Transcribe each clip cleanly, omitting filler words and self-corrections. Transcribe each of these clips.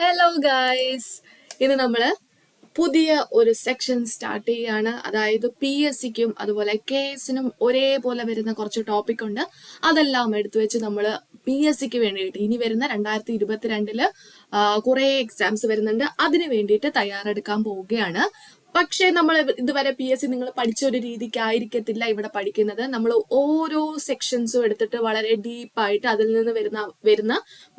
Hello guys, ഇന്ന് നമ്മള് പുതിയ ഒരു സെക്ഷൻ സ്റ്റാർട്ട് ചെയ്യാണ്. അതായത് PSCക്കും അതുപോലെ KSനും ഒരേപോലെ വരുന്ന കുറച്ച് ടോപ്പിക് ഉണ്ട്. അതെല്ലാം എടുത്തു വെച്ച് നമ്മൾ PSCക്ക് വേണ്ടിയിട്ട് ഇനി വരുന്ന 2022 കുറെ എക്സാംസ് വരുന്നുണ്ട്. അതിന് വേണ്ടിയിട്ട് തയ്യാറെടുക്കാൻ പോവുകയാണ്. പക്ഷേ നമ്മൾ ഇതുവരെ PSC നിങ്ങൾ പഠിച്ച ഒരു രീതിക്കായിരിക്കത്തില്ല ഇവിടെ പഠിക്കുന്നത്. നമ്മൾ ഓരോ സെക്ഷൻസും എടുത്തിട്ട് വളരെ ഡീപ്പായിട്ട് അതിൽ നിന്ന് വരുന്ന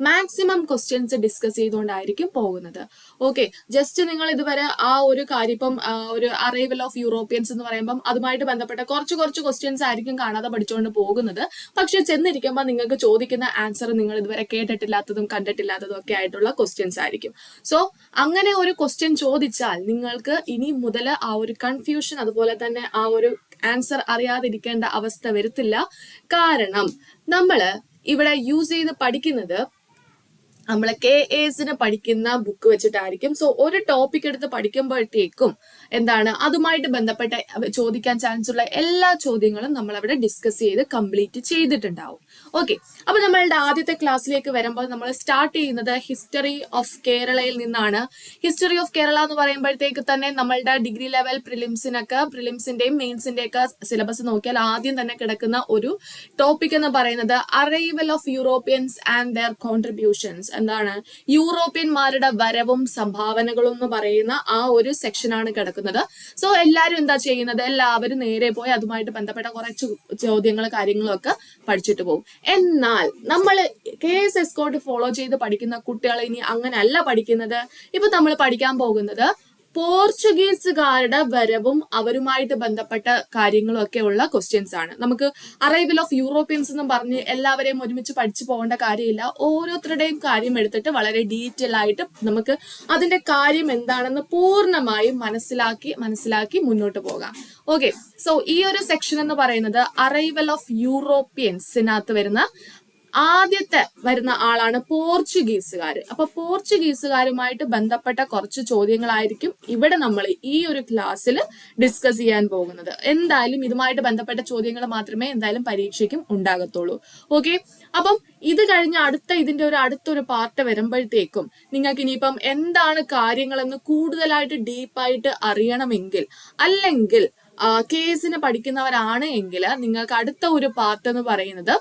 മാക്സിമം ക്വസ്റ്റ്യൻസ് ഡിസ്കസ് ചെയ്തുകൊണ്ടായിരിക്കും പോകുന്നത്. ഓക്കെ, ജസ്റ്റ് നിങ്ങൾ ഇതുവരെ ആ ഒരു കാര്യം ഇപ്പം ഒരു അറൈവൽ ഓഫ് യൂറോപ്യൻസ് എന്ന് പറയുമ്പം അതുമായിട്ട് ബന്ധപ്പെട്ട കുറച്ച് ക്വസ്റ്റ്യൻസ് ആയിരിക്കും കാണാതെ പഠിച്ചുകൊണ്ട് പോകുന്നത്. പക്ഷെ ചെന്നിരിക്കുമ്പോൾ നിങ്ങൾക്ക് ചോദിക്കുന്ന ആൻസർ നിങ്ങൾ ഇതുവരെ കേട്ടിട്ടില്ലാത്തതും കണ്ടിട്ടില്ലാത്തതും ഒക്കെ ആയിട്ടുള്ള ക്വസ്റ്റ്യൻസ് ആയിരിക്കും. സോ അങ്ങനെ ഒരു ക്വസ്റ്റ്യൻ ചോദിച്ചാൽ നിങ്ങൾക്ക് ഇനി മുതൽ ആ ഒരു കൺഫ്യൂഷൻ അതുപോലെ തന്നെ ആ ഒരു ആൻസർ അറിയാതിരിക്കേണ്ട അവസ്ഥ വരത്തില്ല. കാരണം നമ്മള് ഇവിടെ യൂസ് ചെയ്ത് പഠിക്കുന്നത് നമ്മളെ KASന് പഠിക്കുന്ന ബുക്ക് വെച്ചിട്ടായിരിക്കും. സോ ഒരു ടോപ്പിക് എടുത്ത് പഠിക്കുമ്പോഴത്തേക്കും എന്താണ് അതുമായിട്ട് ബന്ധപ്പെട്ട ചോദിക്കാൻ ചാൻസ് ഉള്ള എല്ലാ ചോദ്യങ്ങളും നമ്മൾ അവിടെ ഡിസ്കസ് ചെയ്ത് കംപ്ലീറ്റ് ചെയ്തിട്ടുണ്ടാവും. ഓക്കെ, അപ്പൊ നമ്മളുടെ ആദ്യത്തെ ക്ലാസ്സിലേക്ക് വരുമ്പോൾ നമ്മൾ സ്റ്റാർട്ട് ചെയ്യുന്നത് ഹിസ്റ്ററി ഓഫ് കേരളയിൽ നിന്നാണ്. ഹിസ്റ്ററി ഓഫ് കേരള എന്ന് പറയുമ്പോഴത്തേക്ക് തന്നെ നമ്മളുടെ ഡിഗ്രി ലെവൽ പ്രിലിംസിന്റെയും മെയിൻസിന്റെ ഒക്കെ സിലബസ് നോക്കിയാൽ ആദ്യം തന്നെ കിടക്കുന്ന ഒരു ടോപ്പിക് എന്ന് പറയുന്നത് arrival of Europeans and their contributions. എന്താണ് യൂറോപ്യന്മാരുടെ വരവും സംഭാവനകളും എന്ന് പറയുന്ന ആ ഒരു സെക്ഷനാണ് കിടക്കുന്നത്. സോ എല്ലാവരും എന്താ ചെയ്യുന്നത്, എല്ലാവരും നേരെ പോയി അതുമായിട്ട് ബന്ധപ്പെട്ട കുറച്ച് ചോദ്യങ്ങൾ കാര്യങ്ങളും ഒക്കെ പഠിച്ചിട്ട് പോകും. എന്നാൽ നമ്മൾ KS എസ്കോർട്ട് ഫോളോ ചെയ്ത് പഠിക്കുന്ന കുട്ടികൾ ഇനി അങ്ങനെയല്ല പഠിക്കുന്നത്. ഇപ്പൊ നമ്മൾ പഠിക്കാൻ പോകുന്നത് പോർച്ചുഗീസുകാരുടെ വരവും അവരുമായിട്ട് ബന്ധപ്പെട്ട കാര്യങ്ങളും ഒക്കെ ഉള്ള ക്വസ്റ്റ്യൻസ് ആണ്. നമുക്ക് അറൈവൽ ഓഫ് യൂറോപ്യൻസ് എന്നും പറഞ്ഞ് എല്ലാവരെയും ഒരുമിച്ച് പഠിച്ചു പോകേണ്ട കാര്യമില്ല. ഓരോരുത്തരുടെയും കാര്യം എടുത്തിട്ട് വളരെ ഡീറ്റെയിൽ ആയിട്ട് നമുക്ക് അതിന്റെ കാര്യം എന്താണെന്ന് പൂർണ്ണമായും മനസ്സിലാക്കി മുന്നോട്ട് പോകാം. ഓക്കെ, സോ ഈ ഒരു സെക്ഷൻ എന്ന് പറയുന്നത് അറൈവൽ ഓഫ് യൂറോപ്യൻസിനകത്ത് വരുന്ന ആദ്യത്തെ വരുന്ന ആളാണ് പോർച്ചുഗീസുകാർ. അപ്പൊ പോർച്ചുഗീസുകാരുമായിട്ട് ബന്ധപ്പെട്ട കുറച്ച് ചോദ്യങ്ങളായിരിക്കും ഇവിടെ നമ്മൾ ഈ ഒരു ക്ലാസ്സിൽ ഡിസ്കസ് ചെയ്യാൻ പോകുന്നത്. എന്തായാലും ഇതുമായിട്ട് ബന്ധപ്പെട്ട ചോദ്യങ്ങൾ മാത്രമേ എന്തായാലും പരീക്ഷയ്ക്കും ഉണ്ടാകത്തുള്ളൂ. ഓക്കെ, അപ്പം ഇത് കഴിഞ്ഞ ഇതിന്റെ അടുത്തൊരു പാർട്ട് വരുമ്പോഴത്തേക്കും നിങ്ങൾക്ക് ഇനിയിപ്പം എന്താണ് കാര്യങ്ങളെന്ന് കൂടുതലായിട്ട് ഡീപ്പായിട്ട് അറിയണമെങ്കിൽ അല്ലെങ്കിൽ കേസിന് പഠിക്കുന്നവരാണ് എങ്കിൽ നിങ്ങൾക്ക് അടുത്ത ഒരു പാർട്ട് എന്ന് പറയുന്നത്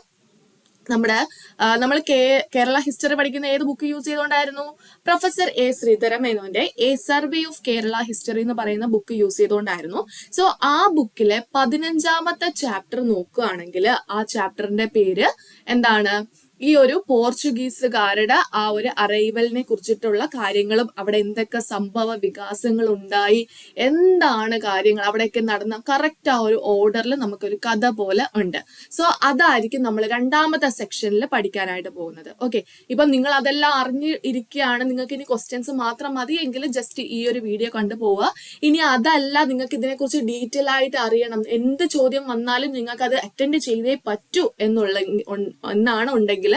നമ്മൾ കേരള ഹിസ്റ്ററി പഠിക്കുന്ന ഏത് ബുക്ക് യൂസ് ചെയ്തുകൊണ്ടായിരുന്നു? പ്രൊഫസർ A ശ്രീധരമേനോന്റെ a survey of Kerala history എന്ന് പറയുന്ന ബുക്ക് യൂസ് ചെയ്തുകൊണ്ടായിരുന്നു. സോ ആ ബുക്കിലെ 15ാമത്തെ ചാപ്റ്റർ നോക്കുകയാണെങ്കിൽ ആ ചാപ്റ്ററിന്റെ പേര് എന്താണ്? ഈ ഒരു പോർച്ചുഗീസുകാരുടെ ആ ഒരു അറൈവലിനെ കുറിച്ചിട്ടുള്ള കാര്യങ്ങളും അവിടെ എന്തൊക്കെ സംഭവ വികാസങ്ങൾ ഉണ്ടായി, എന്താണ് കാര്യങ്ങൾ അവിടെയൊക്കെ നടന്ന കറക്റ്റ് ആ ഒരു ഓർഡറിൽ നമുക്കൊരു കഥ പോലെ ഉണ്ട്. സോ അതായിരിക്കും നമ്മൾ രണ്ടാമത്തെ സെക്ഷനിൽ പഠിക്കാനായിട്ട് പോകുന്നത്. ഓക്കെ, ഇപ്പം നിങ്ങൾ അതെല്ലാം അറിഞ്ഞ് ഇരിക്കുകയാണ്, നിങ്ങൾക്ക് ഇനി ക്വസ്റ്റ്യൻസ് മാത്രം മതിയെങ്കിൽ ജസ്റ്റ് ഈ ഒരു വീഡിയോ കണ്ടുപോവുക. ഇനി അതല്ല, നിങ്ങൾക്ക് ഇതിനെക്കുറിച്ച് ഡീറ്റെയിൽ ആയിട്ട് അറിയണം, എന്ത് ചോദ്യം വന്നാലും നിങ്ങൾക്ക് അത് അറ്റൻഡ് ചെയ്തേ പറ്റൂ എന്നാണ് ഉണ്ടെങ്കിൽ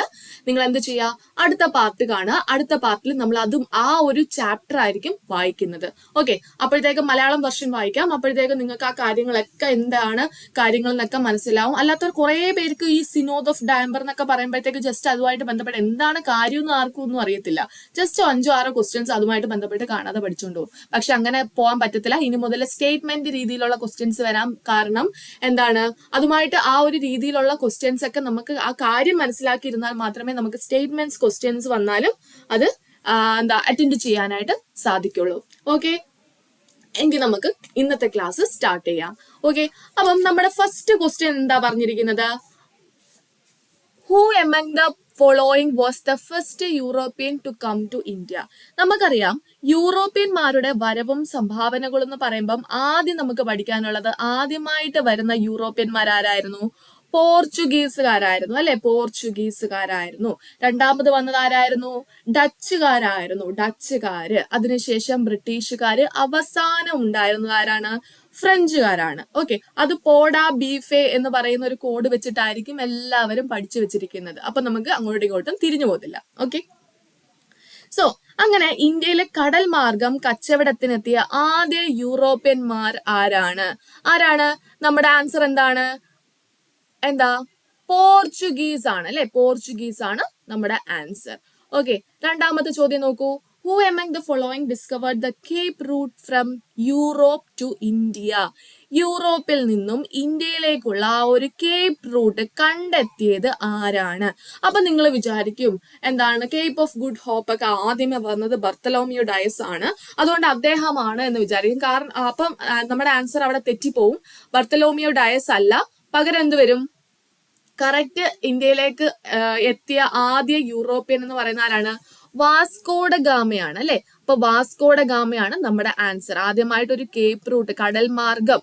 നിങ്ങൾ എന്ത് ചെയ്യുക, അടുത്ത പാർട്ട് കാണുക. അടുത്ത പാർട്ടിൽ നമ്മൾ അതും ആ ഒരു ചാപ്റ്റർ ആയിരിക്കും വായിക്കുന്നത്. ഓക്കെ, അപ്പോഴത്തേക്കും മലയാളം വെർഷൻ വായിക്കാം. അപ്പോഴത്തേക്കും നിങ്ങൾക്ക് ആ കാര്യങ്ങളൊക്കെ എന്താണ് കാര്യങ്ങൾ എന്നൊക്കെ മനസ്സിലാവും. അല്ലാത്തവർ കുറെ പേർക്ക് ഈ സിനോദ് ഓഫ് ഡാംബർ എന്നൊക്കെ പറയുമ്പോഴത്തേക്ക് ജസ്റ്റ് അതുമായിട്ട് ബന്ധപ്പെട്ട് എന്താണ് കാര്യം എന്ന് ആർക്കും ഒന്നും അറിയത്തില്ല. ജസ്റ്റ് 5-6 ക്വസ്റ്റ്യൻസ് അതുമായിട്ട് ബന്ധപ്പെട്ട് കാണാതെ പഠിച്ചുകൊണ്ട് പോകും. പക്ഷെ അങ്ങനെ പോകാൻ പറ്റത്തില്ല. ഇനി മുതൽ സ്റ്റേറ്റ്മെന്റ് രീതിയിലുള്ള ക്വസ്റ്റ്യൻസ് വരാം. കാരണം എന്താണ്, അതുമായിട്ട് ആ ഒരു രീതിയിലുള്ള ക്വസ്റ്റ്യൻസ് ഒക്കെ നമുക്ക് ആ കാര്യം മനസ്സിലാക്കിയിരുന്നാൽ മാത്രമേ നമുക്ക് സ്റ്റേറ്റ്മെന്റ്സ് ക്വസ്റ്റ്യൻസ് വന്നാലും അത് അറ്റൻഡ് ചെയ്യാനായിട്ട് സാധിക്കുള്ളൂ. ഓക്കെ, എങ്കിൽ നമുക്ക് ഇന്നത്തെ ക്ലാസ് സ്റ്റാർട്ട് ചെയ്യാം. ഓക്കെ, അപ്പം നമ്മുടെ ഫസ്റ്റ് ക്വസ്റ്റ്യൻ എന്താ പറഞ്ഞിരിക്കുന്നത്? Who among the following was the first European to come to India? നമുക്കറിയാം യൂറോപ്യന്മാരുടെ വരവും സംഭാവനകളും എന്ന് പറയുമ്പം ആദ്യം നമുക്ക് പഠിക്കാനുള്ളത് ആദ്യമായിട്ട് വരുന്ന യൂറോപ്യന്മാരായിരുന്നു? പോർച്ചുഗീസുകാരായിരുന്നു അല്ലെ? പോർച്ചുഗീസുകാരായിരുന്നു. രണ്ടാമത് വന്നത് ആരായിരുന്നു? ഡച്ചുകാര്. അതിനുശേഷം ബ്രിട്ടീഷുകാര്. അവസാനം ഉണ്ടായിരുന്നത് ആരാണ്? ഫ്രഞ്ചുകാരാണ്. ഓക്കെ, അത് പോഡാ ബീഫെ എന്ന് പറയുന്ന ഒരു കോഡ് വെച്ചിട്ടായിരിക്കും എല്ലാവരും പഠിച്ചു വെച്ചിരിക്കുന്നത്. അപ്പൊ നമുക്ക് അങ്ങോട്ടും ഇങ്ങോട്ടും തിരിഞ്ഞു പോകത്തില്ല. ഓക്കെ, സോ അങ്ങനെ ഇന്ത്യയിലെ കടൽ മാർഗം കച്ചവടത്തിനെത്തിയ ആദ്യ യൂറോപ്യന്മാർ ആരാണ്? നമ്മുടെ ആൻസർ എന്താണ്? പോർച്ചുഗീസ് ആണ് അല്ലെ? പോർച്ചുഗീസ് ആണ് നമ്മുടെ ആൻസർ. ഓക്കെ, രണ്ടാമത്തെ ചോദ്യം നോക്കൂ. Who among the following discovered the Cape route from Europe to India? യൂറോപ്പിൽ നിന്നും ഇന്ത്യയിലേക്കുള്ള ആ ഒരു കേപ്പ് റൂട്ട് കണ്ടെത്തിയത് ആരാണ്? അപ്പൊ നിങ്ങൾ വിചാരിക്കും എന്താണ് കേപ്പ് ഓഫ് ഗുഡ് ഹോപ്പ് ഒക്കെ ആദ്യമേ വന്നത് ബർത്തലോമിയോ ഡയസ് ആണ്, അതുകൊണ്ട് അദ്ദേഹമാണ് എന്ന് വിചാരിക്കും. കാരണം അപ്പം നമ്മുടെ ആൻസർ അവിടെ തെറ്റിപ്പോവും. ബർത്തലോമിയോ ഡയസ് അല്ല, പകരം എന്ത് വരും? കറക്റ്റ് ഇന്ത്യയിലേക്ക് എത്തിയ ആദ്യ യൂറോപ്യൻ എന്ന് പറയുന്ന ആരാണ്? വാസ്കോഡ ഗാമയാണ് അല്ലെ. അപ്പൊ വാസ്കോഡ ഗാമയാണ് നമ്മുടെ ആൻസർ. ആദ്യമായിട്ട് ഒരു കേപ്പ് റൂട്ട് കടൽ മാർഗം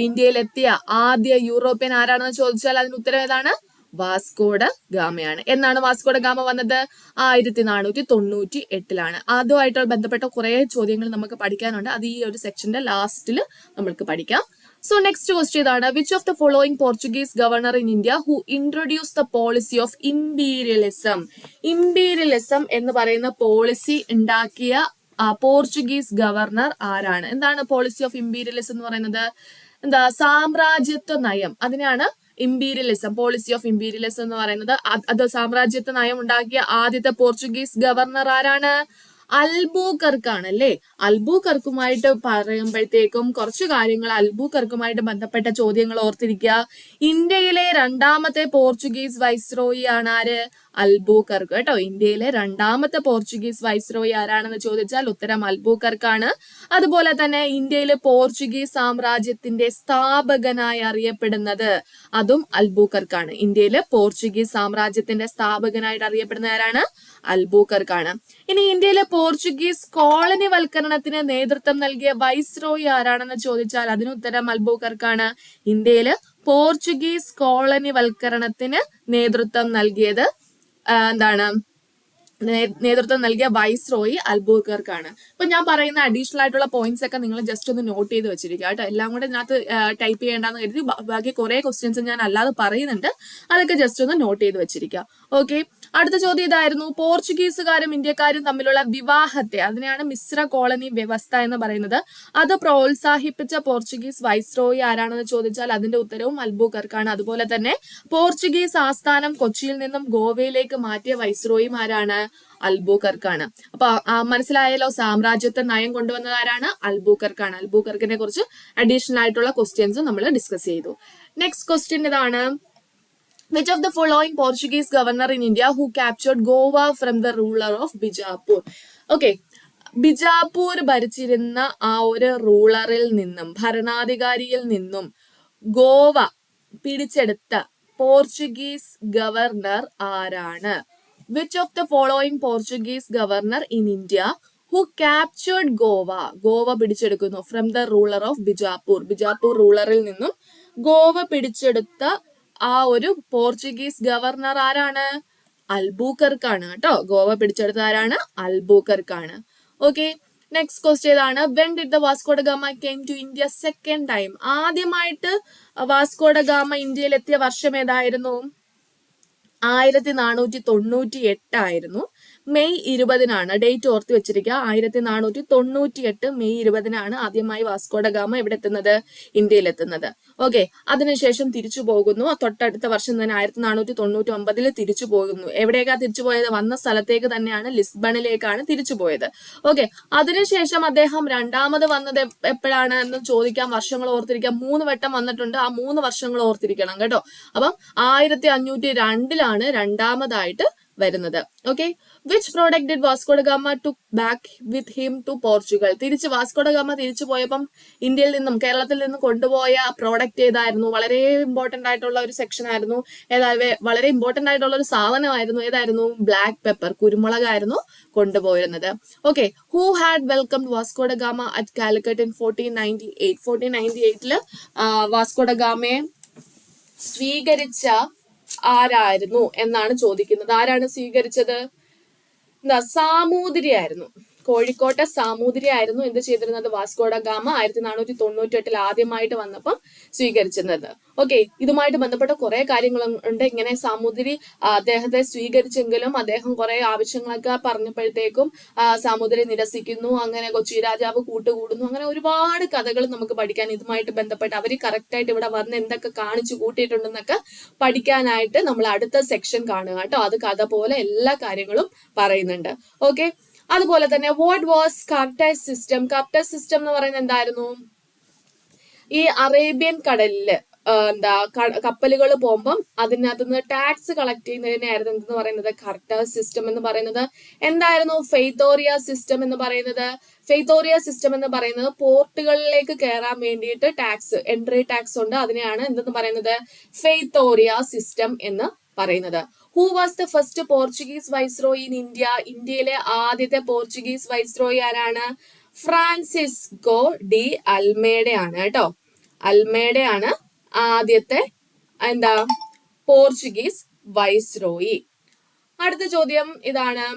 ഇന്ത്യയിലെത്തിയ ആദ്യ യൂറോപ്യൻ ആരാണെന്ന് ചോദിച്ചാൽ അതിന് ഉത്തരം ഏതാണ്? വാസ്കോഡ ഗാമയാണ്. എന്നാണ് വാസ്കോഡ ഗാമ വന്നത്? 1498 അതുമായിട്ട് ബന്ധപ്പെട്ട കുറെ ചോദ്യങ്ങൾ നമുക്ക് പഠിക്കാനുണ്ട്. അത് ഈ ഒരു സെക്ഷന്റെ ലാസ്റ്റിൽ നമ്മൾക്ക് പഠിക്കാം. സോ നെക്സ്റ്റ് ക്വസ്റ്റ്യൻ ഇതാണ്. Which of the following Portuguese governor in India who introduce the policy of imperialism? Imperialism എന്ന് പറയുന്ന പോളിസി ഉണ്ടാക്കിയ പോർച്ചുഗീസ് ഗവർണർ ആരാണ്? എന്താണ് പോളിസി ഓഫ് ഇംപീരിയലിസം എന്ന് പറയുന്നത്? എന്താ? സാമ്രാജ്യത്വ നയം. അതിനാണ് ഇംപീരിയലിസം, പോളിസി ഓഫ് ഇംപീരിയലിസം എന്ന് പറയുന്നത്. അത് സാമ്രാജ്യത്വ നയം ഉണ്ടാക്കിയ ആദ്യത്തെ പോർച്ചുഗീസ് ഗവർണർ ആരാണ്? അൽബൂക്കർക്കാണ് അല്ലേ. അൽബൂക്കർക്കുമായിട്ട് പറയുമ്പോഴത്തേക്കും കുറച്ചു കാര്യങ്ങൾ അൽബൂക്കർക്കുമായിട്ട് ബന്ധപ്പെട്ട ചോദ്യങ്ങൾ ഓർത്തിരിക്കുക. ഇന്ത്യയിലെ രണ്ടാമത്തെ പോർച്ചുഗീസ് വൈസ്രോയി ആണ് ആര്? അൽബൂക്കർക്ക് കേട്ടോ. ഇന്ത്യയിലെ രണ്ടാമത്തെ പോർച്ചുഗീസ് വൈസ്രോയി ആരാണെന്ന് ചോദിച്ചാൽ ഉത്തരം അൽബൂക്കർക്കാണ്. അതുപോലെ തന്നെ ഇന്ത്യയിലെ പോർച്ചുഗീസ് സാമ്രാജ്യത്തിന്റെ സ്ഥാപകനായി അറിയപ്പെടുന്നത് അതും അൽബൂക്കർക്കാണ്. ഇന്ത്യയിലെ പോർച്ചുഗീസ് സാമ്രാജ്യത്തിന്റെ സ്ഥാപകനായിട്ട് അറിയപ്പെടുന്ന ആരാണ്? അൽബൂക്കർക്കാണ്. ഇനി ഇന്ത്യയിലെ പോർച്ചുഗീസ് കോളനി വൽക്കരണത്തിന് നേതൃത്വം നൽകിയ വൈസ്രോയി ആരാണെന്ന് ചോദിച്ചാൽ അതിന് ഉത്തരം അൽബൂക്കർക്കാണ്. ഇന്ത്യയില് പോർച്ചുഗീസ് കോളനി വൽക്കരണത്തിന് നേതൃത്വം നൽകിയത് നേതൃത്വം നൽകിയ വൈസ്രോയി അൽബൂക്കർക്കാണ്. അപ്പൊ ഞാൻ പറയുന്ന അഡീഷണൽ ആയിട്ടുള്ള പോയിന്റ്സ് ഒക്കെ നിങ്ങൾ ജസ്റ്റ് ഒന്ന് നോട്ട് ചെയ്ത് വെച്ചിരിക്കുക കേട്ടോ. എല്ലാം കൂടെ ഇതിനകത്ത് ടൈപ്പ് ചെയ്യേണ്ടെന്ന് കരുതി ബാക്കി കുറെ ക്വസ്റ്റ്യൻസ് ഞാൻ അല്ലാതെ പറയുന്നുണ്ട്, അതൊക്കെ ജസ്റ്റ് ഒന്ന് നോട്ട് ചെയ്ത് വെച്ചിരിക്കുക. ഓക്കെ, അടുത്ത ചോദ്യം ഇതായിരുന്നു. പോർച്ചുഗീസുകാരും ഇന്ത്യക്കാരും തമ്മിലുള്ള വിവാഹത്തെ, അതിനെയാണ് മിശ്ര കോളനി വ്യവസ്ഥ എന്ന് പറയുന്നത്, അത് പ്രോത്സാഹിപ്പിച്ച പോർച്ചുഗീസ് വൈസ്രോയി ആരാണെന്ന് ചോദിച്ചാൽ അതിന്റെ ഉത്തരവും അൽബൂക്കർക്കാണ്. അതുപോലെ തന്നെ പോർച്ചുഗീസ് ആസ്ഥാനം കൊച്ചിയിൽ നിന്നും ഗോവയിലേക്ക് മാറ്റിയ വൈസ്രോയും ആരാണ്? അൽബൂക്കർക്കാണ്. അപ്പൊ മനസ്സിലായല്ലോ, സാമ്രാജ്യത്വ നയം കൊണ്ടുവന്നത് ആരാണ്? അൽബൂക്കർക്കാണ്. അൽബൂക്കർക്കിനെ കുറിച്ച് അഡീഷണൽ ആയിട്ടുള്ള ക്വസ്റ്റ്യൻസ് നമ്മൾ ഡിസ്കസ് ചെയ്തു. നെക്സ്റ്റ് ക്വസ്റ്റ്യൻ ഇതാണ്. Which of the following Portuguese governor in India who captured Goa from the ruler of Bijapur? Okay, Bijapur ഭരിച്ചിരുന്ന ആ ഒരു റൂളറിൽ നിന്നും, ഭരണാധികാരിയിൽ നിന്നും ഗോവ പിടിച്ചെടുത്ത പോർച്ചുഗീസ് ഗവർണർ ആരാണ്? Which of the following Portuguese governor in India who captured Goa? Goa പിടിച്ചെടുക്കുന്നു from the ruler of Bijapur. Bijapur റൂളറിൽ നിന്നും ഗോവ പിടിച്ചെടുത്ത ആ ഒരു പോർച്ചുഗീസ് ഗവർണർ ആരാണ്? അൽബൂക്കർക്കാണ് കേട്ടോ. ഗോവ പിടിച്ചെടുത്ത ആരാണ്? അൽബൂക്കർക്കാണ്. ഓക്കെ, നെക്സ്റ്റ് ക്വസ്റ്റ്യൻ ഇതാണ്. When did the Vasco da Gama came to India second time? ആദ്യമായിട്ട് വാസ്കോഡ ഗാമ ഇന്ത്യയിൽ എത്തിയ വർഷം ഏതായിരുന്നു? 1498 ആയിരുന്നു. മെയ് 20 ഡേറ്റ് ഓർത്ത് വെച്ചിരിക്കുക. 1498 മെയ് 20 ആദ്യമായി വാസ്കോഡ ഗാമ എവിടെ എത്തുന്നത്? ഇന്ത്യയിൽ എത്തുന്നത്. ഓക്കെ, അതിനുശേഷം തിരിച്ചു പോകുന്നു. തൊട്ടടുത്ത വർഷം തന്നെ 1499 തിരിച്ചു പോകുന്നു. എവിടേക്കാ തിരിച്ചു പോയത്? വന്ന സ്ഥലത്തേക്ക് തന്നെയാണ്, ലിസ്ബണിലേക്കാണ് തിരിച്ചു പോയത്. ഓക്കെ, അതിനുശേഷം അദ്ദേഹം രണ്ടാമത് വന്നത് എപ്പോഴാണ് എന്ന് ചോദിക്കാം. വർഷങ്ങൾ ഓർത്തിരിക്കാം. 3 വട്ടം വന്നിട്ടുണ്ട്. ആ 3 വർഷങ്ങൾ ഓർത്തിരിക്കണം കേട്ടോ. അപ്പം 1502 രണ്ടാമതായിട്ട് വരുന്നത്. Okay, which product did Vasco da Gama took back with him to Portugal? തിരിച്ച് വാസ്കോഡ ഗാമ തിരിച്ചു പോയപ്പം ഇന്ത്യയിൽ നിന്നും കേരളത്തിൽ നിന്നും കൊണ്ടുപോയ പ്രോഡക്റ്റ് ഏതായിരുന്നു? വളരെ ഇമ്പോർട്ടന്റ് ആയിട്ടുള്ള ഒരു സെക്ഷൻ ആയിരുന്നു. വളരെ ഇമ്പോർട്ടന്റ് ആയിട്ടുള്ള ഒരു സാധനമായിരുന്നു. ഏതായിരുന്നു? ബ്ലാക്ക് പെപ്പർ, കുരുമുളകായിരുന്നു കൊണ്ടുപോയിരുന്നത്. Okay, who had welcomed Vasco da Gama at Calicut in 1498? 1498 Vasco da ഗാമയെ സ്വീകരിച്ച ആരായിരുന്നു എന്നാണ് ചോദിക്കുന്നത്. ആരാണ് സ്വീകരിച്ചത്? സാമൂതിരി ആയിരുന്നു. കോഴിക്കോട്ടെ സാമൂതിരി ആയിരുന്നു എന്ത് ചെയ്തിരുന്നത്? വാസ്കോഡ ഗാമ 1498 ആദ്യമായിട്ട് വന്നപ്പം സ്വീകരിച്ചിരുന്നത്. ഓക്കെ, ഇതുമായിട്ട് ബന്ധപ്പെട്ട കുറെ കാര്യങ്ങളുണ്ട്. ഇങ്ങനെ സാമൂതിരി അദ്ദേഹത്തെ സ്വീകരിച്ചെങ്കിലും അദ്ദേഹം കുറെ ആവശ്യങ്ങളൊക്കെ പറഞ്ഞപ്പോഴത്തേക്കും സാമൂതിരി നിരസിക്കുന്നു. അങ്ങനെ കൊച്ചി രാജാവ് കൂട്ടുകൂടുന്നു. അങ്ങനെ ഒരുപാട് കഥകൾ നമുക്ക് പഠിക്കാൻ ഇതുമായിട്ട് ബന്ധപ്പെട്ട് അവർ കറക്റ്റായിട്ട് ഇവിടെ വന്ന് എന്തൊക്കെ കാണിച്ചു കൂട്ടിയിട്ടുണ്ടെന്നൊക്കെ പഠിക്കാനായിട്ട് നമ്മൾ അടുത്ത സെക്ഷൻ കാണുക കേട്ടോ. അത് കഥ പോലെ എല്ലാ കാര്യങ്ങളും പറയുന്നുണ്ട്. ഓക്കെ, അതുപോലെ തന്നെ what was carters system? Carters system എന്ന് പറയുന്നത് എന്തായിരുന്നു? ഈ അറേബ്യൻ കടലില് കപ്പലുകൾ പോകുമ്പം അതിനകത്ത് നിന്ന് ടാക്സ് കളക്ട് ചെയ്യുന്നതിനായിരുന്നു എന്തെന്ന് പറയുന്നത്? കാർട്ടേഴ്സ് സിസ്റ്റം എന്ന് പറയുന്നത്. എന്തായിരുന്നു ഫെയ്ത്തോറിയ സിസ്റ്റം എന്ന് പറയുന്നത്? ഫെയ്ത്തോറിയ സിസ്റ്റം എന്ന് പറയുന്നത് പോർട്ടുകളിലേക്ക് കയറാൻ വേണ്ടിയിട്ട് ടാക്സ്, എൻട്രി ടാക്സ് ഉണ്ട്, അതിനെയാണ് എന്തെന്ന് പറയുന്നത്? ഫെയ്ത്തോറിയ സിസ്റ്റം എന്ന് പറയുന്നത്. Who was the first Portuguese viceroy in India? ഇന്ത്യയിലെ ആദ്യത്തെ പോർച്ചുഗീസ് വൈസ്രോയി ആരാണ്? ഫ്രാൻസിസ്കോ ഡി അൽമേഡയാണ് കേട്ടോ. അൽമേഡയാണ് ആദ്യത്തെ പോർച്ചുഗീസ് വൈസ്രോയി. അടുത്ത ചോദ്യം ഇതാണ്.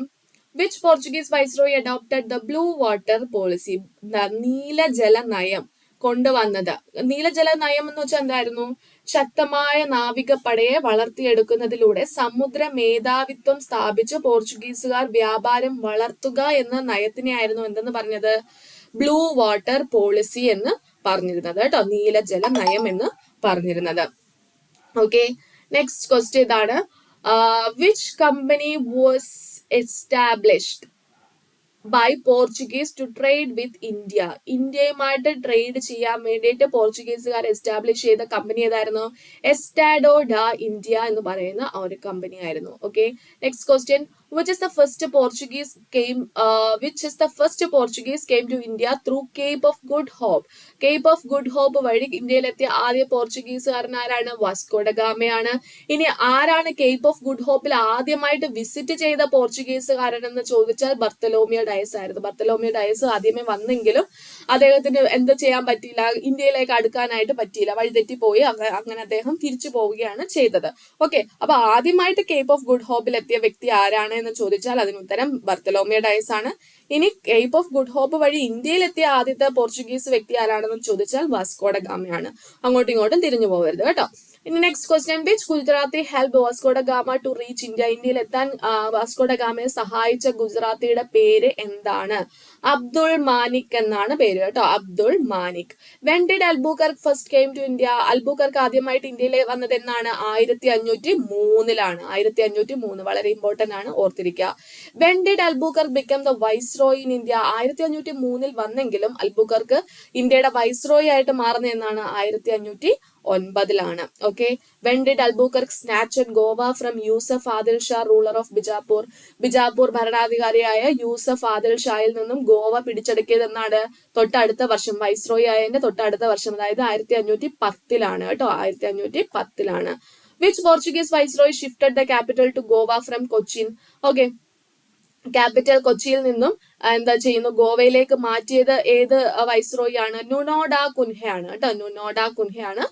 Which Portuguese viceroy adopted the blue water policy? നീലജല നയം കൊണ്ടുവന്നത്. നീലജല നയം എന്ന് വെച്ചാൽ എന്തായിരുന്നു? ശക്തമായ നാവികപ്പടയെ വളർത്തിയെടുക്കുന്നതിലൂടെ സമുദ്ര മേധാവിത്വം സ്ഥാപിച്ച് പോർച്ചുഗീസുകാർ വ്യാപാരം വളർത്തുക എന്ന നയത്തിനെയായിരുന്നു എന്തെന്ന് പറഞ്ഞത്? ബ്ലൂ വാട്ടർ പോളിസി എന്ന് പറഞ്ഞിരുന്നത് കേട്ടോ. നീലജല നയം എന്ന് പറഞ്ഞിരുന്നത്. ഓക്കെ, നെക്സ്റ്റ് ക്വസ്റ്റ്യൻ ഇതാണ്. Which company was established by Portuguese to trade with India? ഇന്ത്യയുമായിട്ട് ട്രേഡ് ചെയ്യാൻ വേണ്ടിയിട്ട് പോർച്ചുഗീസുകാർ എസ്റ്റാബ്ലിഷ് ചെയ്ത കമ്പനി ഏതായിരുന്നു? എസ്റ്റാഡോ ഡ ഇന്ത്യ എന്ന് പറയുന്ന ആ ഒരു കമ്പനി ആയിരുന്നു. Okay, next question. Which is the first Portuguese came to India through Cape of Good Hope? Cape of Good Hope വഴി ഇന്ത്യയിലെത്തിയ ആദ്യ പോർച്ചുഗീസുകാരൻ ആരാണ്? വാസ്കോ ഡ ഗാമയാണ്. ഇനി ആരാണ് കേപ്പ് ഓഫ് ഗുഡ് ഹോപ്പിൽ ആദ്യമായിട്ട് വിസിറ്റ് ചെയ്ത പോർച്ചുഗീസുകാരൻ എന്ന് ചോദിച്ചാൽ ബർത്തലോമിയോ ഡയസ് ആയിരുന്നു. ബർത്തലോമിയോ ഡയസ് ആദ്യമേ വന്നെങ്കിലും അദ്ദേഹത്തിന് എന്ത് ചെയ്യാൻ പറ്റിയില്ല, ഇന്ത്യയിലേക്ക് അടുക്കാനായിട്ട് പറ്റിയില്ല, വഴിതെറ്റിപ്പോയി. അങ്ങനെ അദ്ദേഹം തിരിച്ചു പോവുകയാണ് ചെയ്തത്. ഓക്കെ, അപ്പൊ ആദ്യമായിട്ട് കേപ്പ് ഓഫ് ഗുഡ് ഹോപ്പിൽ എത്തിയ വ്യക്തി ആരാണ് എന്ന് ചോദിച്ചാൽ അതിന് ഉത്തരം ബർത്തലോമിയോ ഡയസ് ആണ്. ഇനി കേപ്പ് ഓഫ് ഗുഡ് ഹോപ്പ് വഴി ഇന്ത്യയിൽ എത്തിയ ആദ്യത്തെ പോർച്ചുഗീസ് വ്യക്തി ആരാണെന്ന് ചോദിച്ചാൽ വാസ്കോ ഡ ഗാമയാണ്. അങ്ങോട്ടും ഇങ്ങോട്ടും തിരിഞ്ഞു പോകരുത് കേട്ടോ. ഇനി next question. Which Gujarati help Vasco da Gama to reach India? ഇന്ത്യയിൽ എത്താൻ വാസ്കോ ഡ ഗാമയെ സഹായിച്ച ഗുജറാത്തിയുടെ പേര് എന്താണ്? അബ്ദുൾ മാനിക് എന്നാണ് പേര് കേട്ടോ. Abdul Manik. When did Albuquerque first came to India? Albuquerque ആദ്യമായിട്ട് ഇന്ത്യയിൽ വന്നത് എന്നാണ്? 1503 1503. വളരെ ഇമ്പോർട്ടന്റ് ആണ്, ഓർത്തിരിക്കുക. When did Albuquerque become the viceroy in India? 1503 വന്നെങ്കിലും അൽബുക്കർക്ക് ഇന്ത്യയുടെ വൈസ്രോയി ആയിട്ട് മാറുന്ന എന്നാണ്? 1509. Okay, when did Albuquerque snatch Goa from Yusuf Adil Shah ruler of Bijapur? Bijapur ഭരണാധികാരിയായ യൂസഫ് ആദിൽ ഷായിൽ നിന്നും ഗോവ പിടിച്ചെടുക്കിയത് എന്നാണ്? തൊട്ടടുത്ത വർഷം, വൈസ്രോയി ആയതിന്റെ തൊട്ടടുത്ത വർഷം, അതായത് 1510 കേട്ടോ. 1510. Which Portuguese viceroy shifted the capital to Goa from Cochin? Okay, capital കൊച്ചിയിൽ നിന്നും എന്താ ചെയ്യുന്നു? ഗോവയിലേക്ക് മാറ്റിയത് ഏത് വൈസ്രോയി ആണ്? നുനോ ഡ കുൻഹയാണ് കേട്ടോ. നുനോ ഡ കുൻഹയാണ്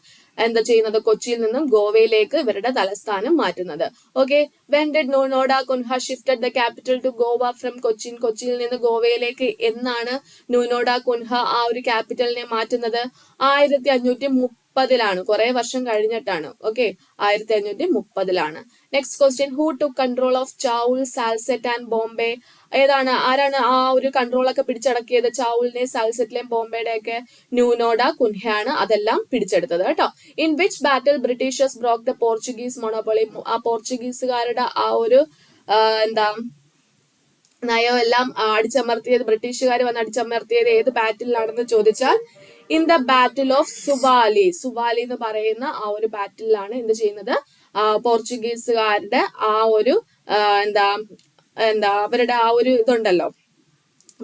എന്താ ചെയ്യുന്നത്? കൊച്ചിയിൽ നിന്നും ഗോവയിലേക്ക് ഇവരുടെ തലസ്ഥാനം മാറ്റുന്നത്. Okay, when did Nuno da Cunha shifted the capital to Goa from Cochin? കൊച്ചിയിൽ നിന്ന് ഗോവയിലേക്ക് എന്നാണ് നുനോ ഡ കുൻഹ ആ ഒരു ക്യാപിറ്റലിനെ മാറ്റുന്നത്? 1530. കുറെ വർഷം കഴിഞ്ഞിട്ടാണ്. Okay, 1530. Next question. Who to control of Chaul, Salsette and Bombay? ആരാണ് ആ ഒരു കൺട്രോൾ ഒക്കെ പിടിച്ചടക്കിയത്? ചൗളിനെ, സാൽസെറ്റിലെയും ബോംബെയുടെ ഒക്കെ? നുനോ ഡ കുൻഹയാണ് അതെല്ലാം പിടിച്ചെടുത്തത് കേട്ടോ. In which battle Britishers broke the Portuguese monopoly? ആ പോർച്ചുഗീസുകാരുടെ ആ ഒരു നയമെല്ലാം അടിച്ചമർത്തിയത്, ബ്രിട്ടീഷുകാർ വന്ന് അടിച്ചമർത്തിയത് ഏത് ബാറ്റിലാണെന്ന് ചോദിച്ചാൽ ഇൻ ദ ബാറ്റിൽ ഓഫ് സുവാലി. സുവാലി എന്ന് പറയുന്ന ആ ഒരു ബാറ്റിലാണ് എന്ത് ചെയ്യുന്നത്? പോർച്ചുഗീസുകാരുടെ ആ ഒരു അവരുടെ ആ ഒരു ഇതുണ്ടല്ലോ,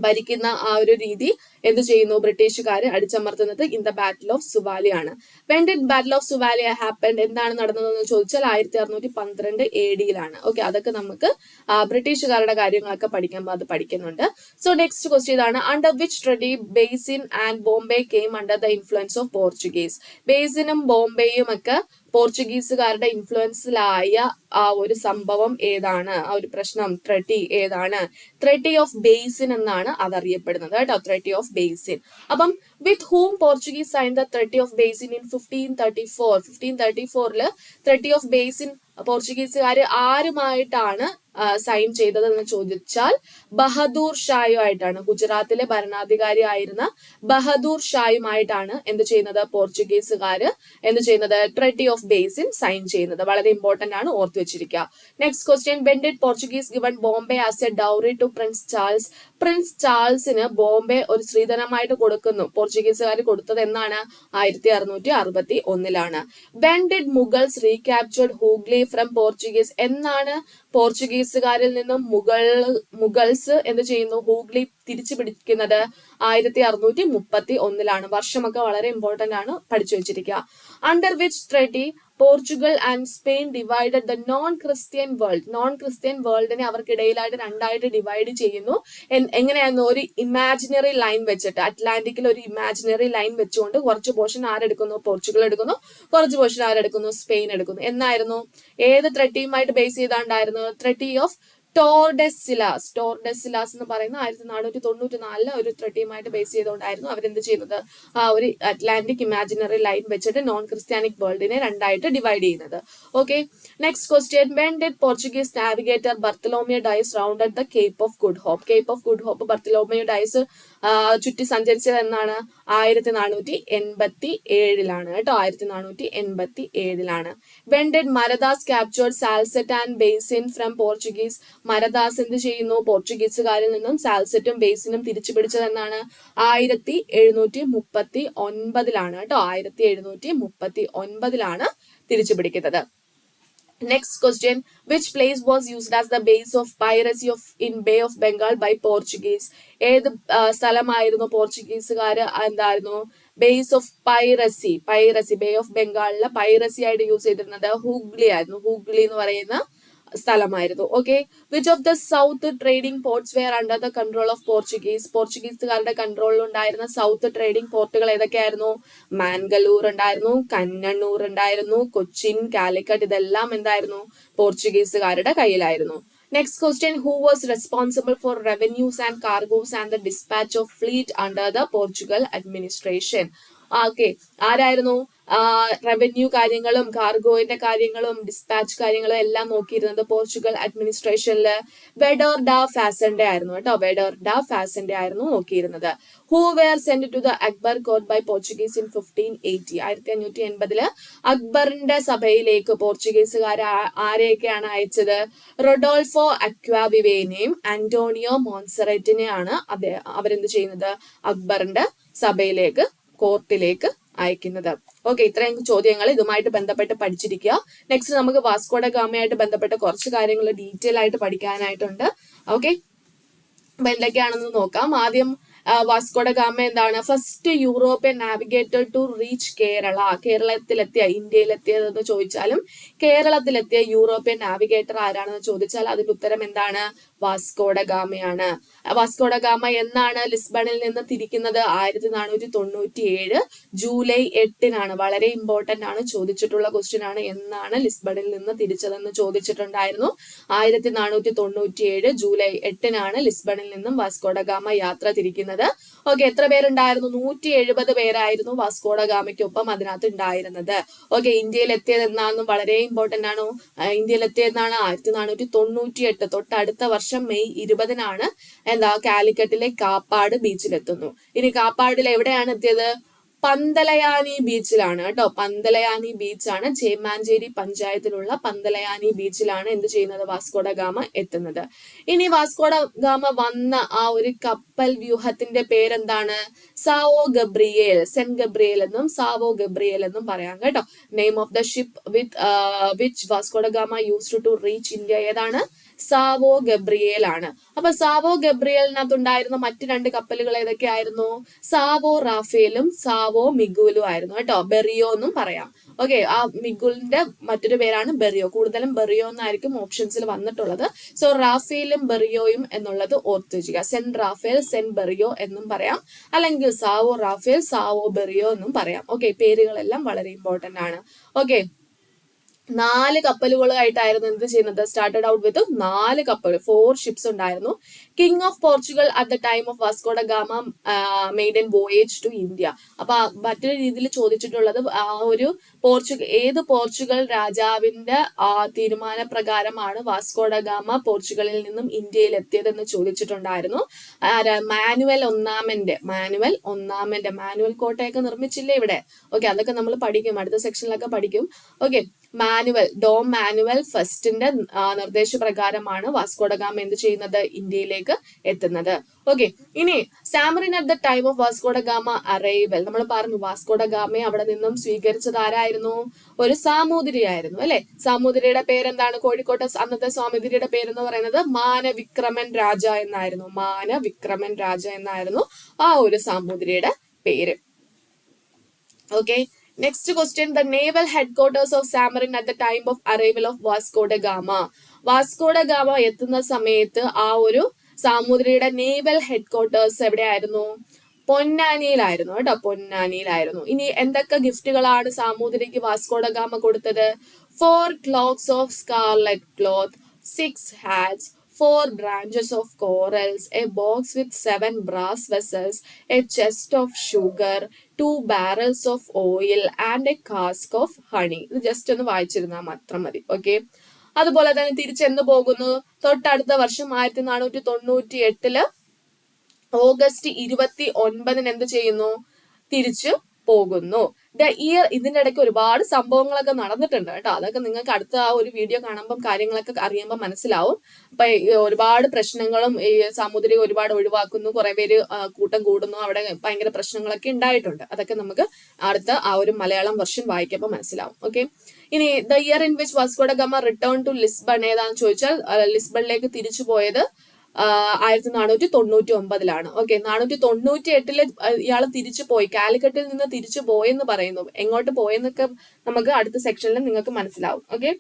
ഭരിക്കുന്ന ആ ഒരു രീതി എന്ത് ചെയ്യുന്നു? ബ്രിട്ടീഷുകാർ അടിച്ചമർത്തുന്നത് in the battle of Suvali ആണ്. When did battle of Suvali happened? എന്താണ് നടന്നതെന്ന് ചോദിച്ചാൽ 1612 AD. ഓക്കെ, അതൊക്കെ നമുക്ക് ബ്രിട്ടീഷുകാരുടെ കാര്യങ്ങളൊക്കെ പഠിക്കുമ്പോൾ അത് പഠിക്കുന്നുണ്ട്. സോ നെക്സ്റ്റ് ക്വസ്റ്റ്യൻ ഇതാണ്. Under which treaty Bassein and Bombay came under the influence of Portuguese? ബേസിനും ബോംബെയും ഒക്കെ പോർച്ചുഗീസുകാരുടെ ഇൻഫ്ലുവൻസിലായ ആ ഒരു സംഭവം ഏതാണ്? ആ ഒരു പ്രശ്നം, ട്രെറ്റി ഏതാണ്? ട്രെറ്റി ഓഫ് ബേസിൻ എന്നാണ് അതറിയപ്പെടുന്നത് കേട്ടോ. Treaty of Bassein. അപ്പം with whom Portuguese sign the treaty of Bassein in 1534. 1534 treaty of Bassein പോർച്ചുഗീസുകാർ ആരുമായിട്ടാണ് സൈൻ ചെയ്തതെന്ന് ചോദിച്ചാൽ ബഹദൂർ ഷായുമായിട്ടാണ്. ഗുജറാത്തിലെ ഭരണാധികാരി ആയിരുന്ന ബഹദൂർ ഷായുമായിട്ടാണ് എന്ത് ചെയ്യുന്നത്, പോർച്ചുഗീസുകാര് എന്ത് ചെയ്യുന്നത്, ട്രെറ്റി ഓഫ് ബേസിൻ സൈൻ ചെയ്യുന്നത്. വളരെ ഇമ്പോർട്ടന്റ് ആണ്, ഓർത്തു വെച്ചിരിക്കുക. Next question, when did Portuguese given Bombay as a dowry to prince Charles? Prince ചാൾസിന് ബോംബെ ഒരു സ്ത്രീധനമായിട്ട് കൊടുക്കുന്നു. പോർച്ചുഗീസുകാർ കൊടുത്തത് എന്നാണ്? 1661. When did Mughals recaptured Hooghly from Portuguese? എന്നാണ് പോർച്ചുഗീസുകാരിൽ നിന്നും മുഗൾസ് എന്ത് ചെയ്യുന്നു, ഹൂഗ്ലി തിരിച്ചു പിടിക്കുന്നത്? 1631. വർഷമൊക്കെ വളരെ ഇമ്പോർട്ടന്റ് ആണ്, പഠിച്ചു വെച്ചിരിക്കുക. Under which treaty Portugal and Spain divided the non Christian world? Non Christian വേൾഡിനെ അവർക്കിടയിലായിട്ട് രണ്ടായിട്ട് ഡിവൈഡ് ചെയ്യുന്നു. എങ്ങനെയായിരുന്നു? ഒരു ഇമാജിനറി ലൈൻ വെച്ചിട്ട്, അറ്റ്ലാന്റിക്കിൽ ഒരു ഇമാജിനറി ലൈൻ വെച്ചുകൊണ്ട് കുറച്ച് പോർഷൻ ആരെടുക്കുന്നു? പോർച്ചുഗൽ എടുക്കുന്നു. കുറച്ച് പോർഷൻ ആരെടുക്കുന്നു? സ്പെയിൻ എടുക്കുന്നു. എന്നായിരുന്നു? ഏത് ട്രെറ്റിയുമായിട്ട് ബേസ് ചെയ്താണ്ടായിരുന്നു? ട്രെറ്റി ഓഫ് ടോർഡെസിലാസ്. ടോർഡെസിലാസ് എന്ന് പറയുന്ന 1494 ഒരു ട്രെറ്റിയുമായിട്ട് ബേസ് ചെയ്തുകൊണ്ടായിരുന്നു അവരെന്ത് ചെയ്യുന്നത്, ആ ഒരു അറ്റ്ലാന്റിക് ഇമാജിനറി ലൈൻ വെച്ചിട്ട് നോൺ ക്രിസ്ത്യാനിക് വേൾഡിനെ രണ്ടായിട്ട് ഡിവൈഡ് ചെയ്യുന്നത്. Okay, next question, when did Portuguese navigator Bartolomeu Dias rounded the Cape of Good Hope? Cape of Good Hope Bartolomeu Dias ചുറ്റി സഞ്ചരിച്ചത് എന്നാണ്? 1487 കേട്ടോ. 1487. When did Marathas captured Salsette and Bassein from Portuguese? Marathas എന്ത് ചെയ്യുന്നു? പോർച്ചുഗീസുകാരിൽ നിന്നും സാൽസെറ്റും ബേസിനും തിരിച്ചു പിടിച്ചത് എന്നാണ്? 1739 കേട്ടോ. 1739 തിരിച്ചു പിടിക്കുന്നത്. Next question, which place was used as the base of piracy in Bay of Bengal by Portuguese? ഏത് സ്ഥലമായിരുന്നു പോർച്ചുഗീസുകാര് എന്തായിരുന്നു base of piracy? Bay of ബംഗാളിലെ പൈറസി ആയിട്ട് യൂസ് ചെയ്തിരുന്നത് ഹൂഗ്ലി ആയിരുന്നു. ഹൂഗ്ലി എന്ന് പറയുന്ന സ്ഥലമായിരുന്നു. Okay, which of the south trading ports were under the control of Portuguese? പോർച്ചുഗീസുകാരുടെ കൺട്രോളിൽ ഉണ്ടായിരുന്ന സൗത്ത് ട്രേഡിംഗ് പോർട്ടുകൾ ഏതൊക്കെയായിരുന്നു? മാൻഗലൂർ ഉണ്ടായിരുന്നു, കന്നണ്ണൂർ ഉണ്ടായിരുന്നു, കൊച്ചിൻ, കാലിക്കറ്റ്, ഇതെല്ലാം എന്തായിരുന്നു? പോർച്ചുഗീസുകാരുടെ കയ്യിലായിരുന്നു. Next question, who was responsible for revenues and cargoes and the dispatch of fleet under the Portugal administration? Okay, ആരായിരുന്നു റവന്യൂ കാര്യങ്ങളും കാർഗോയുടെ കാര്യങ്ങളും ഡിസ്പാച്ച് കാര്യങ്ങളും എല്ലാം നോക്കിയിരുന്നത് പോർച്ചുഗൽ അഡ്മിനിസ്ട്രേഷനില്? വെഡോർ ഡാ ഫാസന്റെ ആയിരുന്നു കേട്ടോ. വെഡോർ ഡാ ഫാസന്റെ ആയിരുന്നു നോക്കിയിരുന്നത്. Who were sent to the Akbar court by Portuguese in 1580? 1580 അക്ബറിന്റെ സഭയിലേക്ക് പോർച്ചുഗീസുകാർ ആരെയൊക്കെയാണ് അയച്ചത്? റൊഡോൾഫോ അക്വാവിവേനെയും ആന്റോണിയോ മോൺസെററ്റിനെയാണ് അവരെന്ത് ചെയ്യുന്നത്? അക്ബറിന്റെ സഭയിലേക്ക്, കോർട്ടിലേക്ക് അയക്കുന്നത്. ഓക്കെ, ഇത്രയും ചോദ്യങ്ങൾ ഇതുമായിട്ട് ബന്ധപ്പെട്ട് പഠിച്ചിരിക്കുക. നെക്സ്റ്റ് നമുക്ക് വാസ്കോഡ ഗാമയായിട്ട് ബന്ധപ്പെട്ട കുറച്ച് കാര്യങ്ങൾ ഡീറ്റെയിൽ ആയിട്ട് പഠിക്കാനായിട്ടുണ്ട്. ഓക്കെ, അപ്പൊ എന്തൊക്കെയാണെന്ന് നോക്കാം. ആദ്യം വാസ്കോഡ ഗാമ എന്താണ്? First European navigator to reach Kerala. കേരളത്തിലെത്തിയ, ഇന്ത്യയിലെത്തിയതെന്ന് ചോദിച്ചാലും കേരളത്തിലെത്തിയ യൂറോപ്യൻ നാവിഗേറ്റർ ആരാണെന്ന് ചോദിച്ചാൽ അതിന്റെ ഉത്തരം എന്താണ്? വാസ്കോഡ ഗാമയാണ്. വാസ്കോഡ ഗാമ എന്നാണ് ലിസ്ബണിൽ നിന്ന് തിരിക്കുന്നത്? 1497 ജൂലൈ 8. വളരെ ഇമ്പോർട്ടന്റ് ആണ്, ചോദിച്ചിട്ടുള്ള ക്വസ്റ്റ്യൻ ആണ്. എന്നാണ് ലിസ്ബണിൽ നിന്ന് തിരിച്ചതെന്ന് ചോദിച്ചിട്ടുണ്ടായിരുന്നു. 1497 ജൂലൈ 8 ലിസ്ബണിൽ നിന്നും വാസ്കോഡ ഗാമ യാത്ര തിരിക്കുന്നത്. ഓക്കെ, എത്ര പേരുണ്ടായിരുന്നു? 170 പേരായിരുന്നു വാസ്കോഡ ഗാമയ്ക്കൊപ്പം അതിനകത്ത് ഉണ്ടായിരുന്നത്. ഓക്കെ, ഇന്ത്യയിൽ എത്തിയത് എന്നാണെന്നും വളരെ ഇമ്പോർട്ടന്റ് ആണ്. ഇന്ത്യയിൽ എത്തിയതെന്നാണ് 1498. തൊട്ടടുത്ത വർഷം മെയ് 20 എന്താ കാലിക്കറ്റിലെ കാപ്പാട് ബീച്ചിലെത്തുന്നു. ഇനി കാപ്പാടിൽ എവിടെയാണ് എത്തിയത്? പന്തലയാനി ബീച്ചിലാണ് കേട്ടോ. പന്തലയാനി ബീച്ചാണ്, ചേമാഞ്ചേരി പഞ്ചായത്തിലുള്ള പന്തലയാനി ബീച്ചിലാണ് എന്ത് ചെയ്യുന്നത്? വാസ്കോഡ ഗാമ എത്തുന്നത്. ഇനി വാസ്കോഡ ഗാമ വന്ന ആ ഒരു കപ്പൽ വ്യൂഹത്തിന്റെ പേരെന്താണ്? Sao Gabriel. സെന്റ് ഗബ്രിയേൽ എന്നും സാവോ ഗബ്രിയേൽ എന്നും പറയാം കേട്ടോ. Name of the ship which Vasco da Gama used to reach India ഏതാണ്? സാവോ ഗബ്രിയേൽ ആണ്. അപ്പൊ സാവോ ഗബ്രിയേലിനകത്ത് ഉണ്ടായിരുന്ന മറ്റ് 2 കപ്പലുകൾ ഏതൊക്കെയായിരുന്നു? സാവോ റാഫേലും സാവോ മിഗുലും ആയിരുന്നു കേട്ടോ. ബെറിയോ എന്നും പറയാം. ഓക്കെ, ആ മിഗുലിന്റെ മറ്റൊരു പേരാണ് ബെറിയോ. കൂടുതലും ബെറിയോ എന്നായിരിക്കും ഓപ്ഷൻസിൽ വന്നിട്ടുള്ളത്. സോ റാഫേലും ബെറിയോയും എന്നുള്ളത് ഓർത്ത് വെക്കുക. സെന്റ് റാഫേൽ, സെന്റ് ബെറിയോ എന്നും പറയാം, അല്ലെങ്കിൽ സാവോ റാഫേൽ, സാവോ ബെറിയോ എന്നും പറയാം. ഓക്കെ, പേരുകളെല്ലാം വളരെ ഇമ്പോർട്ടന്റ് ആണ്. ഓക്കെ, 4 കപ്പലുകളായിട്ടായിരുന്നു എന്ത് ചെയ്യുന്നത്, സ്റ്റാർട്ടഡ് ഔട്ട് വിത്ത് 4 കപ്പൽ, 4 ഷിപ്സ് ഉണ്ടായിരുന്നു. King of Portugal at the time of Vasco da Gama made an voyage to India. അപ്പൊ മറ്റൊരു രീതിയിൽ ചോദിച്ചിട്ടുള്ളത് ഏത് പോർച്ചുഗൽ രാജാവിന്റെ തീരുമാനപ്രകാരമാണ് വാസ്കോ ഡ ഗാമ പോർച്ചുഗലിൽ നിന്നും ഇന്ത്യയിൽ എത്തിയതെന്ന് ചോദിച്ചിട്ടുണ്ടായിരുന്നു. മാനുവൽ കോട്ടയൊക്കെ നിർമ്മിച്ചില്ലേ ഇവിടെ. ഓക്കെ, അതൊക്കെ നമ്മൾ പഠിക്കും, അടുത്ത സെക്ഷനിലൊക്കെ പഠിക്കും. ഓക്കെ, ഡോം മാനുവൽ ഫസ്റ്റിന്റെ നിർദ്ദേശപ്രകാരമാണ് വാസ്കോ ഡ ഗാമ എന്ത് ചെയ്യുന്നത്, ഇന്ത്യയിലേക്ക് എത്തുന്നത്. ഓക്കെ, ഇനി Zamorin at the time of Vasco da Gama arrival, നമ്മൾ പറഞ്ഞു വാസ്കോ ഡ ഗാമയെ അവിടെ നിന്നും സ്വീകരിച്ചത് ആരായിരുന്നു, ഒരു സാമൂതിരിയായിരുന്നു അല്ലെ. സാമൂതിരിയുടെ പേരെന്താണ്, കോഴിക്കോട്ടെ അന്നത്തെ സാമൂതിരിയുടെ പേരെന്ന് പറയുന്നത് മാനവിക്രമൻ രാജ എന്നായിരുന്നു ആ ഒരു സാമൂതിരിയുടെ പേര്. Okay, next question, the naval headquarters of Samarin at the time of arrival of Vasco da Gama. Vasco da Gama എത്തുന്ന സമയത്ത് ആ ഒരു സാമൂതിരിയുടെ നേവൽ ഹെഡ്ക്വാർട്ടേഴ്സ് എവിടെയായിരുന്നു, പൊന്നാനിയിലായിരുന്നു കേട്ടോ, പൊന്നാനിയിലായിരുന്നു. ഇനി എന്തൊക്കെ ഗിഫ്റ്റുകളാണ് സാമൂതിരിക്ക് വാസ്കോ ഡ ഗാമ കൊടുത്തത്, 4 cloaks of scarlet cloth, 6 hats, 4 branches of corals, a box with 7 brass vessels, a chest of sugar, 2 barrels of oil and a cask of honey. ഇത് ജസ്റ്റ് ഒന്ന് വായിച്ചിരുന്നാൽ മാത്രം മതി. Okay, അതുപോലെ തന്നെ തിരിച്ചെന്ന് പോകുന്നു, തൊട്ടടുത്ത വർഷം 1498 ഓഗസ്റ്റ് 29 എന്ത് ചെയ്യുന്നു, തിരിച്ചു പോകുന്നു. ഇതിന്റെ ഇടയ്ക്ക് ഒരുപാട് സംഭവങ്ങളൊക്കെ നടന്നിട്ടുണ്ട് കേട്ടോ. അതൊക്കെ നിങ്ങൾക്ക് അടുത്ത ആ ഒരു വീഡിയോ കാണുമ്പോൾ കാര്യങ്ങളൊക്കെ അറിയുമ്പോൾ മനസ്സിലാവും. അപ്പൊ ഒരുപാട് പ്രശ്നങ്ങളും ഈ സാമൂതിരി ഒരുപാട് ഒഴിവാക്കുന്നു, കുറെ പേര് കൂട്ടം കൂടുന്നു, അവിടെ ഭയങ്കര പ്രശ്നങ്ങളൊക്കെ ഉണ്ടായിട്ടുണ്ട്. അതൊക്കെ നമുക്ക് അടുത്ത ആ ഒരു മലയാളം വെർഷൻ വായിക്കുമ്പോൾ മനസ്സിലാവും. ഓക്കെ, ഇനി the year in which Vasco da Gama return to Lisbon ഏതാണെന്ന് ചോദിച്ചാൽ ലിസ്ബണിലേക്ക് തിരിച്ചു പോയത് 1499 ഓക്കെ, 498 ഇയാള് തിരിച്ചു പോയി, കാലിക്കറ്റിൽ നിന്ന് തിരിച്ചു പോയെന്ന് പറയുന്നു. എങ്ങോട്ട് പോയെന്നൊക്കെ നമുക്ക് അടുത്ത സെക്ഷനിൽ നിങ്ങൾക്ക് മനസ്സിലാവും. Okay,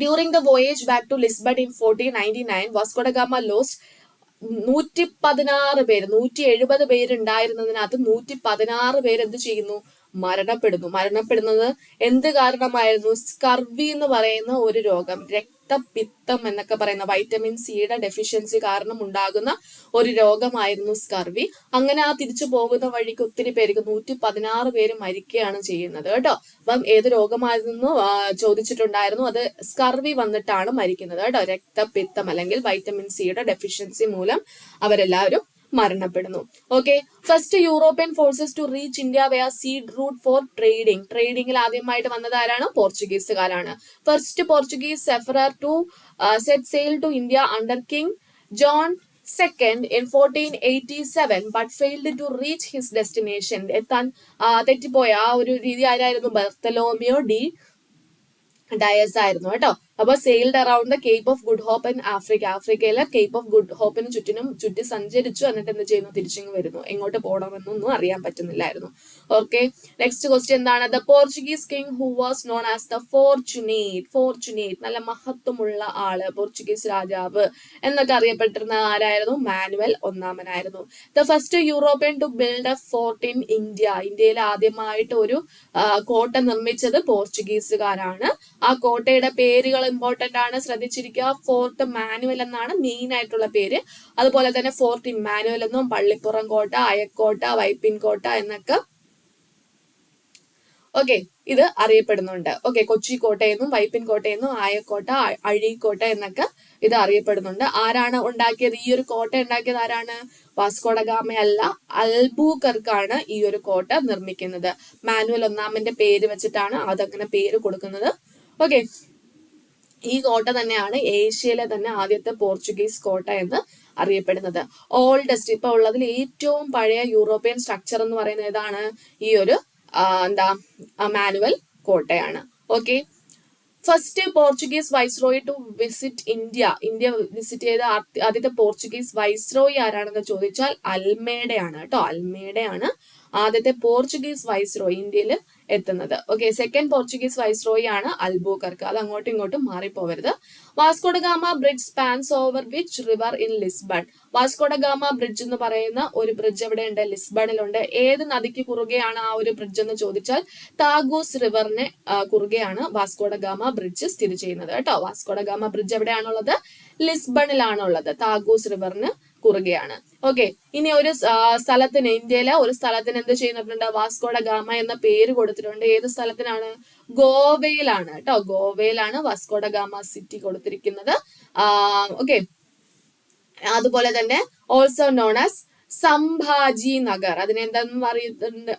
during the voyage back to Lisbon in 1499 Vasco da Gama lost 116 പേര്, 170 പേരുണ്ടായിരുന്നതിനകത്ത് 116 പേര് എന്ത് ചെയ്യുന്നു, മരണപ്പെടുന്നത് എന്ത് കാരണമായിരുന്നു, സ്കർവി എന്ന് പറയുന്ന ഒരു രോഗം, രക്തപിത്തം എന്നൊക്കെ പറയുന്ന വൈറ്റമിൻ സിയുടെ ഡെഫിഷ്യൻസി കാരണം ഉണ്ടാകുന്ന ഒരു രോഗമായിരുന്നു സ്കർവി. അങ്ങനെ ആ തിരിച്ചു പോകുന്ന വഴിക്ക് ഒത്തിരി പേർക്ക് 116 പേര് മരിക്കുകയാണ് ചെയ്യുന്നത് കേട്ടോ. അപ്പം ഏത് രോഗമായിരുന്നു ചോദിച്ചിട്ടുണ്ടായിരുന്നു, അത് സ്കർവി വന്നിട്ടാണ് മരിക്കുന്നത് കേട്ടോ. രക്തപിത്തം അല്ലെങ്കിൽ വൈറ്റമിൻ സിയുടെ ഡെഫിഷ്യൻസി മൂലം അവരെല്ലാവരും മരണപ്പെടുന്നു. Okay, first European forces to reach India via sea route for trading. ട്രേഡിംഗിൽ ആദ്യമായിട്ട് വന്നത് ആരാണ്, പോർച്ചുഗീസുകാരാണ്. First Portuguese seafarer to set sail to India under king John second in 1487 but failed to reach his destination. എത്താൻ തെറ്റിപ്പോയ ആ ഒരു രീതി ആരായിരുന്നു, ബർത്തലോമിയോ ഡി ഡയസ് ആയിരുന്നു കേട്ടോ. അപ്പൊ sailed around the Cape of Good Hope in ആഫ്രിക്കയിലെ കേപ്പ് ഓഫ് ഗുഡ് ഹോപ്പിന് ചുറ്റി സഞ്ചരിച്ചു. എന്നിട്ട് എന്ത് ചെയ്യുന്നു, തിരിച്ചിങ്ങ് വരുന്നു. എങ്ങോട്ട് പോകണമെന്നൊന്നും അറിയാൻ പറ്റുന്നില്ലായിരുന്നു. ഓക്കെ, നെക്സ്റ്റ് ക്വസ്റ്റ്യൻ എന്താണ്, the Portuguese king who was known as the fortunate നല്ല മഹത്വമുള്ള ആള്, പോർച്ചുഗീസ് രാജാവ് എന്നൊക്കെ അറിയപ്പെട്ടിരുന്ന ആരായിരുന്നു, മാനുവൽ ഒന്നാമനായിരുന്നു. The first European to build a fort in ഇന്ത്യയിൽ ആദ്യമായിട്ട് ഒരു കോട്ട നിർമ്മിച്ചത് പോർച്ചുഗീസുകാരാണ്. ആ കോട്ടയുടെ പേരുകൾ ഇമ്പോർട്ടന്റ് ആണ്, ശ്രദ്ധിച്ചിരിക്കുക. ഫോർട്ട് മാനുവൽ എന്നാണ് മെയിൻ ആയിട്ടുള്ള പേര്. അതുപോലെ തന്നെ ഫോർട്ട് ഇമ്മാനുവൽ എന്നും പള്ളിപ്പുറം കോട്ട, അയക്കോട്ട, വൈപ്പിൻ കോട്ട എന്നൊക്കെ ഓക്കെ ഇത് അറിയപ്പെടുന്നുണ്ട്. ഓക്കെ, കൊച്ചി കോട്ടയെന്നും വൈപ്പിൻ കോട്ടയെന്നും ആയക്കോട്ട, അഴീക്കോട്ട എന്നൊക്കെ ഇത് അറിയപ്പെടുന്നുണ്ട്. ആരാണ് ഉണ്ടാക്കിയത്, ഈ ഒരു കോട്ട ഉണ്ടാക്കിയത് ആരാണ്, വാസ്കോ ഡ ഗാമയല്ല, അൽബുക്കർക്കാണ് ഈ ഒരു കോട്ട നിർമ്മിക്കുന്നത്. മാനുവൽ ഒന്നാമന്റെ പേര് വെച്ചിട്ടാണ് അതങ്ങനെ പേര് കൊടുക്കുന്നത്. ഓക്കെ, ഈ കോട്ട തന്നെയാണ് ഏഷ്യയിലെ തന്നെ ആദ്യത്തെ പോർച്ചുഗീസ് കോട്ട എന്ന് അറിയപ്പെടുന്നത്. ഓൾഡസ്റ്റ് ഇപ്പൊ ഉള്ളതിൽ ഏറ്റവും പഴയ യൂറോപ്യൻ സ്ട്രക്ചർ എന്ന് പറയുന്നത് ഏതാണ്, ഈ ഒരു മാനുവൽ കോട്ടയാണ്. Okay, first Portuguese viceroy to visit India visit ചെയ്ത ആദ്യത്തെ പോർച്ചുഗീസ് വൈസ്രോയി ആരാണെന്ന് ചോദിച്ചാൽ അൽമേഡയാണ് കേട്ടോ. അൽമേഡയാണ് ആദ്യത്തെ പോർച്ചുഗീസ് വൈസ്രോയി, ഇന്ത്യയിൽ എത്തുന്നത്. ഓക്കെ, സെക്കൻഡ് പോർച്ചുഗീസ് വൈസ്രോയി ആണ് അൽബുക്കർക്ക്. അത് അങ്ങോട്ടും ഇങ്ങോട്ടും മാറിപ്പോവരുത്. Vasco da Gama bridge spans over which river in Lisbon. Vasco da Gama bridge എന്ന് പറയുന്ന ഒരു ബ്രിഡ്ജ് എവിടെയുണ്ട്? ലിസ്ബണിലുണ്ട്. ഏത് നദിക്ക് കുറുകെയാണ് ആ ഒരു ബ്രിഡ്ജ് എന്ന് ചോദിച്ചാൽ താഗൂസ് റിവറിന് കുറുകെയാണ് വാസ്കോ ഡ ഗാമ ബ്രിഡ്ജ് സ്ഥിതി ചെയ്യുന്നത് കേട്ടോ. വാസ്കോ ഡ ഗാമ ബ്രിഡ്ജ് എവിടെയാണുള്ളത്? ലിസ്ബണിലാണുള്ളത്. താഗൂസ് റിവറിന് കുറുകെയാണ്. ഓക്കെ, ഇനി ഒരു സ്ഥലത്തിന്, ഇന്ത്യയിലെ ഒരു സ്ഥലത്തിന് എന്ത് ചെയ്യുന്നുണ്ട്? വാസ്കോ ഡ ഗാമ എന്ന പേര് കൊടുത്തിട്ടുണ്ട്. ഏത് സ്ഥലത്തിനാണ്? ഗോവയിലാണ് കേട്ടോ. ഗോവയിലാണ് വാസ്കോ ഡ ഗാമ സിറ്റി കൊടുത്തിരിക്കുന്നത്. ഓക്കെ, അതുപോലെ തന്നെ also known as Sambhaji Nagar, അതിനെന്തെന്നും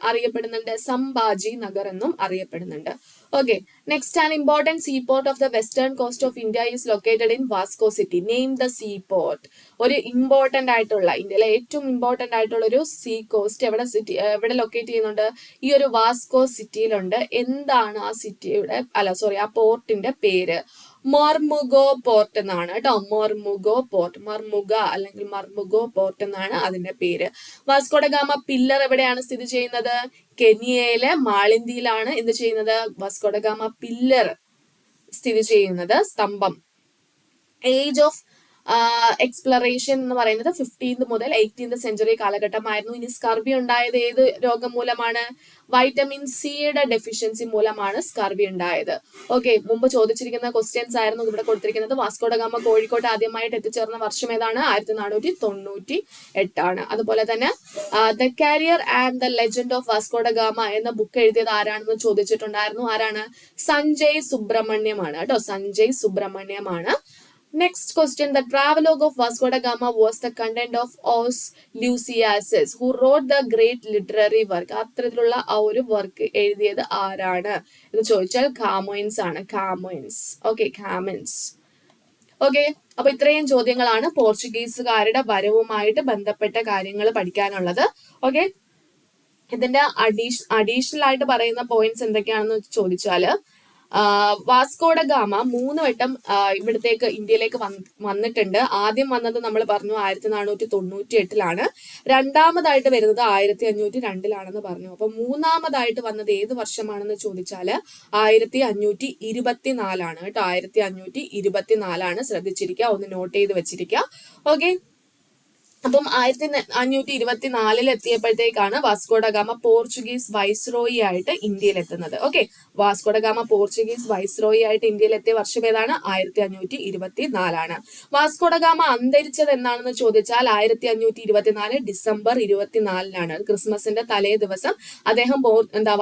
അറിയപ്പെടുന്നുണ്ട്? സംഭാജി നഗർ എന്നും അറിയപ്പെടുന്നുണ്ട്. Okay, next an important sea port of the western coast of India is located in Vasco city. Name the sea port. ഒരു ഇമ്പോർട്ടന്റ് ആയിട്ടുള്ള, ഇന്ത്യയിലെ ഏറ്റവും ഇമ്പോർട്ടന്റ് ആയിട്ടുള്ള ഒരു സീ കോസ്റ്റ് എവിടെ ലൊക്കേറ്റ് ചെയ്യുന്നുണ്ട്? ഈ ഒരു വാസ്കോ സിറ്റിയിലുണ്ട്. എന്താണ് ആ സിറ്റിയുടെ ആ പോർട്ടിന്റെ പേര്? മൊർമുഗോ പോർട്ട് എന്നാണ് കേട്ടോ. മൊർമുഗോ പോർട്ട്, മർമുഗ അല്ലെങ്കിൽ മർമുഗോ പോർട്ട് എന്നാണ് അതിന്റെ പേര്. വാസ്കോ ഡ ഗാമ പില്ലർ എവിടെയാണ് സ്ഥിതി ചെയ്യുന്നത്? കെനിയയിലെ മാളിന്തിയിലാണ് എന്ത് ചെയ്യുന്നത്? വാസ്കോ ഡ ഗാമ പില്ലർ സ്ഥിതി ചെയ്യുന്നത്, സ്തംഭം. ഏജ് ഓഫ് എക്സ്പ്ലറേഷൻ എന്ന് പറയുന്നത് 15th മുതൽ 18th സെഞ്ചുറി കാലഘട്ടമായിരുന്നു. ഇനി സ്കർവി ഉണ്ടായത് ഏത് രോഗം മൂലമാണ്? വൈറ്റമിൻ സിയുടെ ഡെഫിഷ്യൻസി മൂലമാണ് സ്കർവി ഉണ്ടായത്. ഓക്കെ, മുമ്പ് ചോദിച്ചിരിക്കുന്ന ക്വസ്റ്റ്യൻസ് ആയിരുന്നു ഇവിടെ കൊടുത്തിരിക്കുന്നത്. വാസ്കോ ഡ ഗാമ കോഴിക്കോട്ട് ആദ്യമായിട്ട് എത്തിച്ചേർന്ന വർഷം ഏതാണ്? 1498 ആണ്. അതുപോലെ തന്നെ the career and the legend of Vasco da Gama എന്ന ബുക്ക് എഴുതിയത് ആരാണെന്ന് ചോദിച്ചിട്ടുണ്ടായിരുന്നു. ആരാണ്? സഞ്ജയ് സുബ്രഹ്മണ്യമാണ് കേട്ടോ. Sanjay സുബ്രഹ്മണ്യമാണ്. Next question, the travelogue of Vasco da Gama was the content of Os Luciasis, who wrote the great literary work. അത്തരത്തിലുള്ള ആ ഒരു വർക്ക് എഴുതിയത് ആരാണ് എന്ന് ചോദിച്ചാൽ കാമോയിൻസ് ആണ്. കാമോയിൻസ്. ഓക്കെ, കാമൻസ്. ഓക്കെ, അപ്പൊ ഇത്രയും ചോദ്യങ്ങളാണ് പോർച്ചുഗീസുകാരുടെ വരവുമായിട്ട് ബന്ധപ്പെട്ട കാര്യങ്ങൾ പഠിക്കാനുള്ളത്. ഓക്കെ, ഇതിന്റെ അഡീഷണൽ ആയിട്ട് പറയുന്ന പോയിന്റ്സ് എന്തൊക്കെയാണെന്ന് ചോദിച്ചാല്, വാസ്കോ ഡ ഗാമ 3 വട്ടം ഇവിടത്തേക്ക് ഇന്ത്യയിലേക്ക് വന്നിട്ടുണ്ട്. ആദ്യം വന്നത് നമ്മൾ പറഞ്ഞു 1498 രണ്ടാമതായിട്ട് വരുന്നത് 1502 പറഞ്ഞു. അപ്പൊ മൂന്നാമതായിട്ട് വന്നത് ഏത് വർഷമാണെന്ന് ചോദിച്ചാല് 1524 കേട്ടോ. 1524 ശ്രദ്ധിച്ചിരിക്കുക, ഒന്ന് നോട്ട് ചെയ്ത് വെച്ചിരിക്കുക. ഓക്കെ, അപ്പം 1524 എത്തിയപ്പോഴത്തേക്കാണ് Vasco da Gama Portuguese viceroy ആയിട്ട് ഇന്ത്യയിൽ എത്തുന്നത്. Okay, Vasco da Gama Portuguese viceroy ആയിട്ട് ഇന്ത്യയിൽ എത്തിയ വർഷം ഏതാണ്? 1524. വാസ്കോ ഡ ഗാമ അന്തരിച്ചത് എന്നാണെന്ന് ചോദിച്ചാൽ 1524 ഡിസംബർ 24 ക്രിസ്മസിന്റെ തലേ ദിവസം അദ്ദേഹം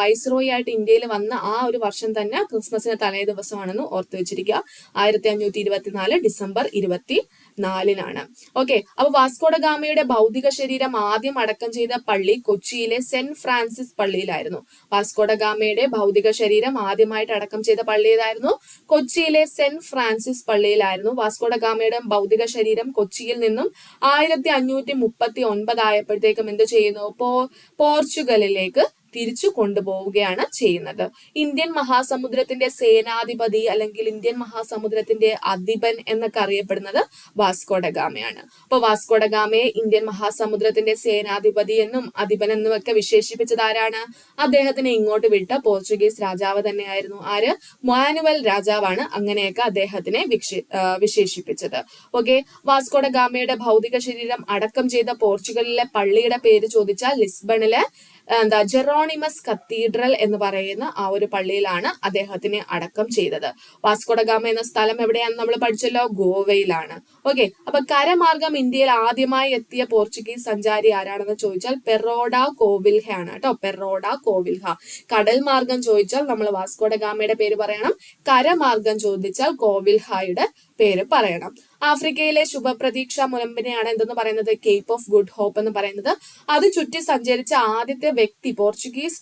വൈസ്രോയി ആയിട്ട് ഇന്ത്യയിൽ വന്ന ആ ഒരു വർഷം തന്നെ ക്രിസ്മസിന്റെ തലേ ദിവസമാണെന്ന് ഓർത്തു വെച്ചിരിക്കുക. 1524 ഡിസംബർ 24. ഓക്കെ, അപ്പൊ വാസ്കോ ഡ ഗാമയുടെ ഭൗതിക ശരീരം ആദ്യം അടക്കം ചെയ്ത പള്ളി കൊച്ചിയിലെ സെന്റ് ഫ്രാൻസിസ് പള്ളിയിലായിരുന്നു. വാസ്കോ ഡ ഗാമയുടെ ഭൗതിക ശരീരം ആദ്യമായിട്ട് അടക്കം ചെയ്ത പള്ളി ഏതായിരുന്നു? കൊച്ചിയിലെ സെന്റ് ഫ്രാൻസിസ് പള്ളിയിലായിരുന്നു. വാസ്കോ ഡ ഗാമയുടെ ഭൗതിക ശരീരം കൊച്ചിയിൽ നിന്നും 1539 ആയപ്പോഴത്തേക്കും എന്ത് ചെയ്യുന്നു? പോർച്ചുഗലിലേക്ക് തിരിച്ചു കൊണ്ടുപോവുകയാണ് ചെയ്യുന്നത്. ഇന്ത്യൻ മഹാസമുദ്രത്തിന്റെ സേനാധിപതി അല്ലെങ്കിൽ ഇന്ത്യൻ മഹാസമുദ്രത്തിന്റെ അധിപൻ എന്നൊക്കെ അറിയപ്പെടുന്നത് വാസ്കോ ഡ ഗാമയാണ്. അപ്പൊ വാസ്കോ ഡ ഗാമയെ ഇന്ത്യൻ മഹാസമുദ്രത്തിന്റെ സേനാധിപതി എന്നും അധിപൻ എന്നും ഒക്കെ വിശേഷിപ്പിച്ചത് ആരാണ്? അദ്ദേഹത്തിനെ ഇങ്ങോട്ട് വിട്ട പോർച്ചുഗീസ് രാജാവ് തന്നെയായിരുന്നു. ആര്? മാനുവൽ രാജാവാണ് അങ്ങനെയൊക്കെ അദ്ദേഹത്തിനെ വിശേഷിപ്പിച്ചത്. ഓക്കെ, വാസ്കോ ഡ ഗാമയുടെ ഭൗതിക ശരീരം അടക്കം ചെയ്ത പോർച്ചുഗലിലെ പള്ളിയുടെ പേര് ചോദിച്ചാൽ ലിസ്ബണിലെ ജെറോണിമസ് കത്തീഡ്രൽ എന്ന് പറയുന്ന ആ ഒരു പള്ളിയിലാണ് അദ്ദേഹത്തിനെ അടക്കം ചെയ്തത്. വാസ്കോ ഡ ഗാമ എന്ന സ്ഥലം എവിടെയാണെന്ന് നമ്മൾ പഠിച്ചല്ലോ, ഗോവയിലാണ്. ഓക്കെ, അപ്പൊ കരമാർഗം ഇന്ത്യയിൽ ആദ്യമായി എത്തിയ പോർച്ചുഗീസ് സഞ്ചാരി ആരാണെന്ന് ചോദിച്ചാൽ പെറോഡ കോവിൽഹ ആണ് കേട്ടോ. പെറോഡ കോവിൽഹ. കടൽ മാർഗം ചോദിച്ചാൽ നമ്മൾ വാസ്കോ ഡ ഗാമയുടെ പേര് പറയണം. കരമാർഗം ചോദിച്ചാൽ കോവിൽഹായുടെ പേര് പറയണം. ആഫ്രിക്കയിലെ ശുഭപ്രതീക്ഷ മുനമ്പിനെയാണ് എന്തെന്ന് പറയുന്നത്? കേപ്പ് ഓഫ് ഗുഡ് ഹോപ്പ് എന്ന് പറയുന്നത്. അത് ചുറ്റി സഞ്ചരിച്ച ആദ്യത്തെ വ്യക്തി പോർച്ചുഗീസ്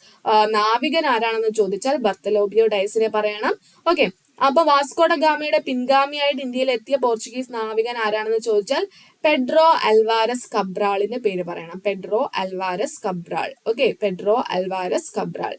നാവികൻ ആരാണെന്ന് ചോദിച്ചാൽ ബർത്തലോമിയോ ഡയസിനെ പറയണം. ഓക്കെ, അപ്പൊ വാസ്കോ ഡ ഗാമയുടെ പിൻഗാമിയായിട്ട് ഇന്ത്യയിൽ എത്തിയ പോർച്ചുഗീസ് നാവികൻ ആരാണെന്ന് ചോദിച്ചാൽ പെഡ്രോ അൽവാരസ് കബ്രാളിന്റെ പേര് പറയണം. Pedro Alvarez Cabral. Okay, Pedro Alvarez Cabral.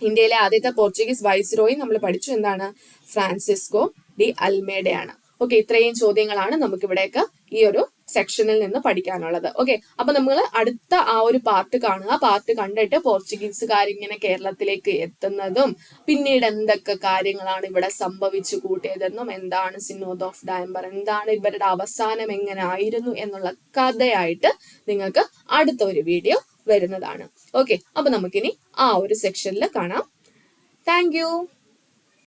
ഇന്ത്യയിലെ ആദ്യത്തെ പോർച്ചുഗീസ് വൈസ്രോയി നമ്മൾ പഠിച്ചു, എന്താണ്? Francisco de അൽമേഡയാണ്. ഓക്കെ, ഇത്രയും ചോദ്യങ്ങളാണ് നമുക്ക് ഇവിടേക്ക് ഈ ഒരു സെക്ഷനിൽ നിന്ന് പഠിക്കാനുള്ളത്. ഓക്കെ, അപ്പൊ നമ്മൾ അടുത്ത ആ ഒരു പാർട്ട് കാണുക. പാർട്ട് കണ്ടിട്ട് പോർച്ചുഗീസുകാരിങ്ങനെ കേരളത്തിലേക്ക് എത്തുന്നതും പിന്നീട് എന്തൊക്കെ കാര്യങ്ങളാണ് ഇവിടെ സംഭവിച്ചു കൂട്ടിയതെന്നും എന്താണ് സിനോഡ് ഓഫ് ഡയംബർ, എന്താണ് ഇവരുടെ അവസാനം എങ്ങനെ ആയിരുന്നു എന്നുള്ള കഥയായിട്ട് നിങ്ങൾക്ക് അടുത്ത ഒരു വീഡിയോ വരുന്നതാണ്. ഓക്കെ, അപ്പൊ നമുക്കിനി ആ ഒരു സെക്ഷനിൽ കാണാം. Thank you.